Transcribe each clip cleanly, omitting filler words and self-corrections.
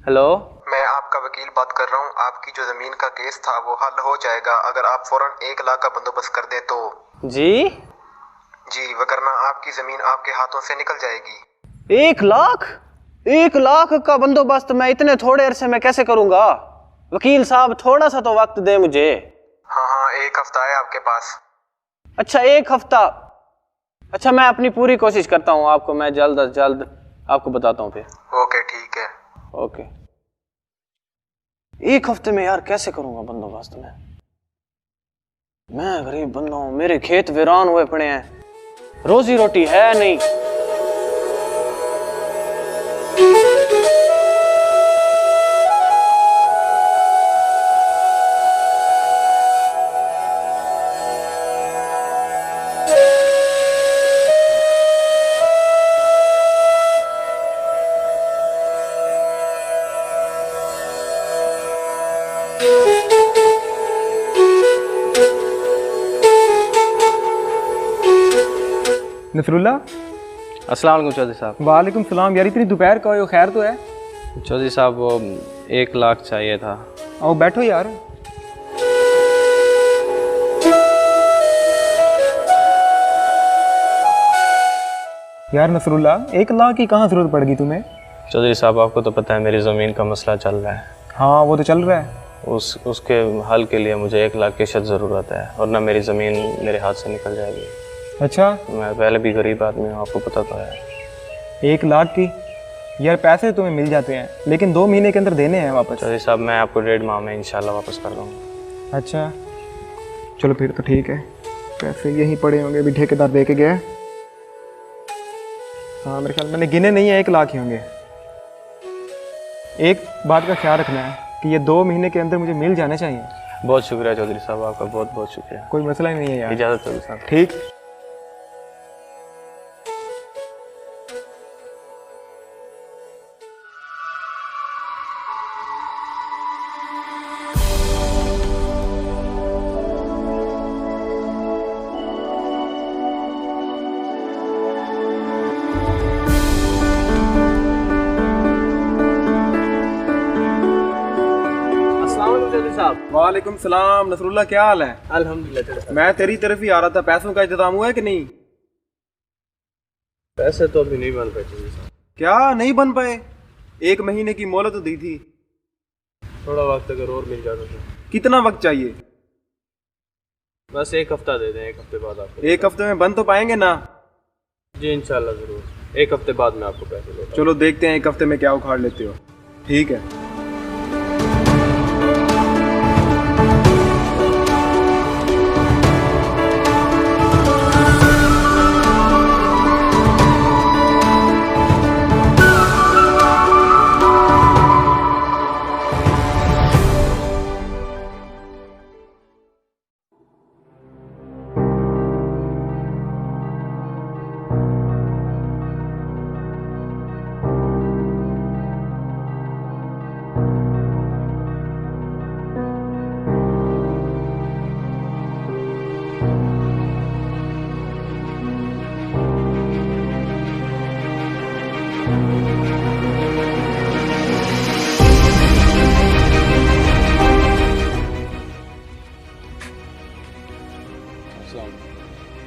Hello. मैं आपका वकील बात कर रहा हूँ। आपकी जो जमीन का केस था वो हल हो जाएगा अगर आप फौरन 1 लाख का बंदोबस्त कर दें तो। जी? जी, वरना आपकी जमीन आपके हाथों से निकल जाएगी। 1 लाख? 1 लाख का बंदोबस्त मैं इतने थोड़े अरसे में कैसे करूंगा? वकील साहब थोड़ा सा तो वक्त दे मुझे। हाँ हाँ, 1 हफ्ता है आपके पास। अच्छा, 1 हफ्ता? अच्छा, मैं अपनी पूरी कोशिश करता हूँ, आपको मैं जल्द अज जल्द आपको बताता हूँ फिर। ओके ठीक है। ओके। 1 हफ्ते में यार कैसे करूंगा बंदोबस्त मैं गरीब बंदा हूं, मेरे खेत वीरान हुए पड़े हैं, रोजी रोटी है नहीं। नसरुल्ला। अस्सलाम वालेकुम चौधरी साहब। वालेकुम सलाम। यार इतनी दोपहर का हो, खैर तो है? चौधरी साहब वो 1 लाख चाहिए था। आओ बैठो यार। यार नसरुल्ला, 1 लाख की कहाँ जरूरत पड़ेगी तुम्हें? चौधरी साहब आपको तो पता है मेरी ज़मीन का मसला चल रहा है। हाँ वो तो चल रहा है। उसके हल के लिए मुझे 1 लाख की शर्त ज़रूरत है, वरना मेरी ज़मीन मेरे हाथ से निकल जाएगी। अच्छा, मैं पहले भी गरीब आदमी हूँ, आपको पता तो है। 1 लाख की? यार पैसे तुम्हें मिल जाते हैं लेकिन 2 महीने के अंदर देने हैं वापस। चौधरी साहब मैं आपको 1.5 माह में इंशाल्लाह वापस कर दूँगा। अच्छा चलो फिर तो ठीक है। पैसे यहीं पड़े होंगे, अभी ठेकेदार दे के गया। हाँ मेरे ख्याल मैंने गिने नहीं है, 1 लाख ही होंगे। एक बात का ख्याल रखना है कि ये 2 महीने के अंदर मुझे मिल जाने चाहिए। बहुत शुक्रिया चौधरी साहब, आपका बहुत बहुत शुक्रिया। कोई मसला ही नहीं है यार। इजाज़त चौधरी साहब। ठीक। वालेकुम सलाम। नसरुल्ला क्या हाल है? अल्हम्दुलिल्लाह। मैं तेरी तरफ ही आ रहा था। पैसों का इंतजाम हुआ है कि नहीं? पैसे तो अभी नहीं बन पाए चौधरी साहब। क्या नहीं बन पाए? 1 महीने की मोहलत तो दी थी। थोड़ा वक्त अगर और मिल जाता तो। कितना वक्त चाहिए? बस 1 हफ्ता दे दें, 1 हफ्ते बाद आपको। 1 हफ्ते में बन तो पाएंगे ना? जी इंशाल्लाह ज़रूर, 1 हफ्ते बाद मैं आपको पैसे दूँगा। चलो देखते हैं 1 हफ्ते में क्या उखाड़ लेते हो। ठीक है।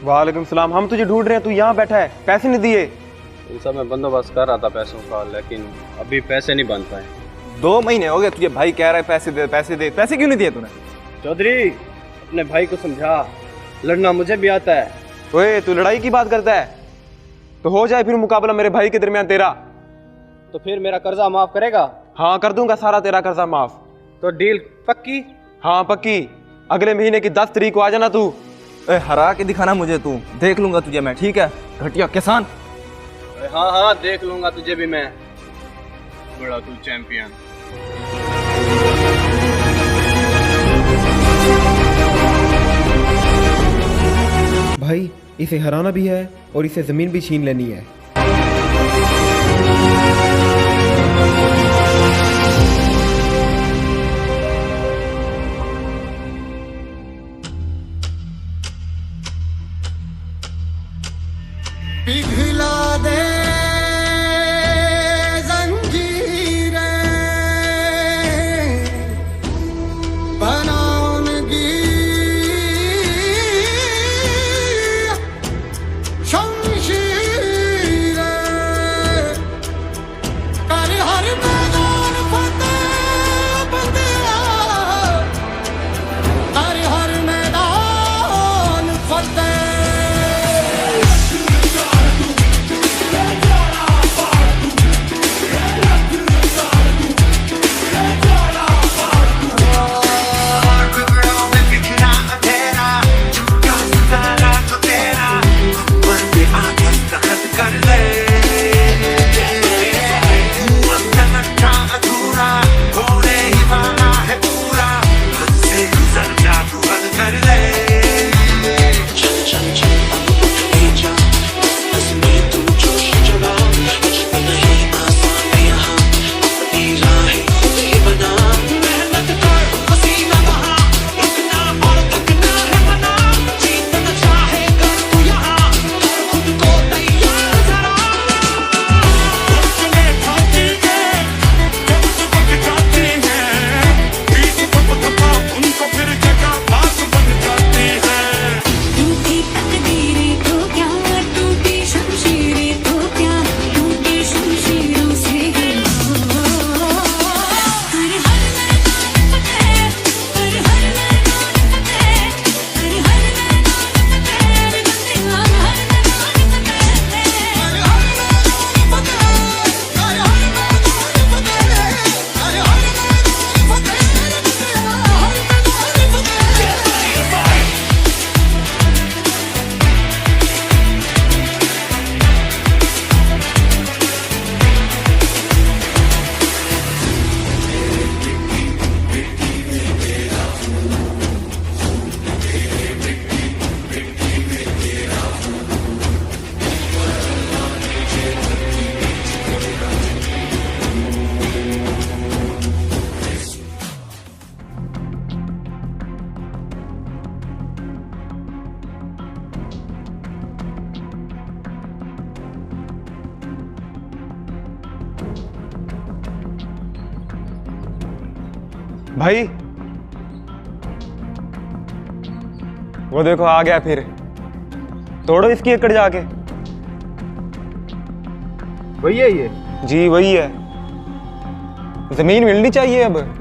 वालेकुम सलाम। हम तुझे ढूंढ रहे हैं, तू यहाँ बैठा है, पैसे नहीं दिए। इन सब मैं बंदोबस्त कर रहा था पैसों का, लेकिन अभी पैसे नहीं बन पाए। 2 महीने हो गए तुझे भाई कह रहा है पैसे दे पैसे दे। पैसे क्यों नहीं दिए तूने? चौधरी अपने भाई को समझा, लड़ना मुझे भी आता है। ओए तू लड़ाई की बात करता है तो हो जाए फिर मुकाबला मेरे भाई के दरमियान तेरा। तो फिर मेरा कर्जा माफ करेगा? हाँ कर दूंगा सारा तेरा कर्जा माफ। तो डील पक्की? हाँ पक्की। अगले महीने की 10 तारीख को आ जाना तू। हरा के दिखाना मुझे, तू देख लूंगा तुझे मैं। ठीक है घटिया किसान। हाँ हाँ देख लूंगा तुझे भी मैं, बड़ा तू चैंपियन। भाई इसे हराना भी है और इसे जमीन भी छीन लेनी है। पिघला दे जंजीरें, भाई वो देखो आ गया फिर। तोड़ो इसकी एकड़ जाके। वही है ये। जी वही है। जमीन मिलनी चाहिए अब।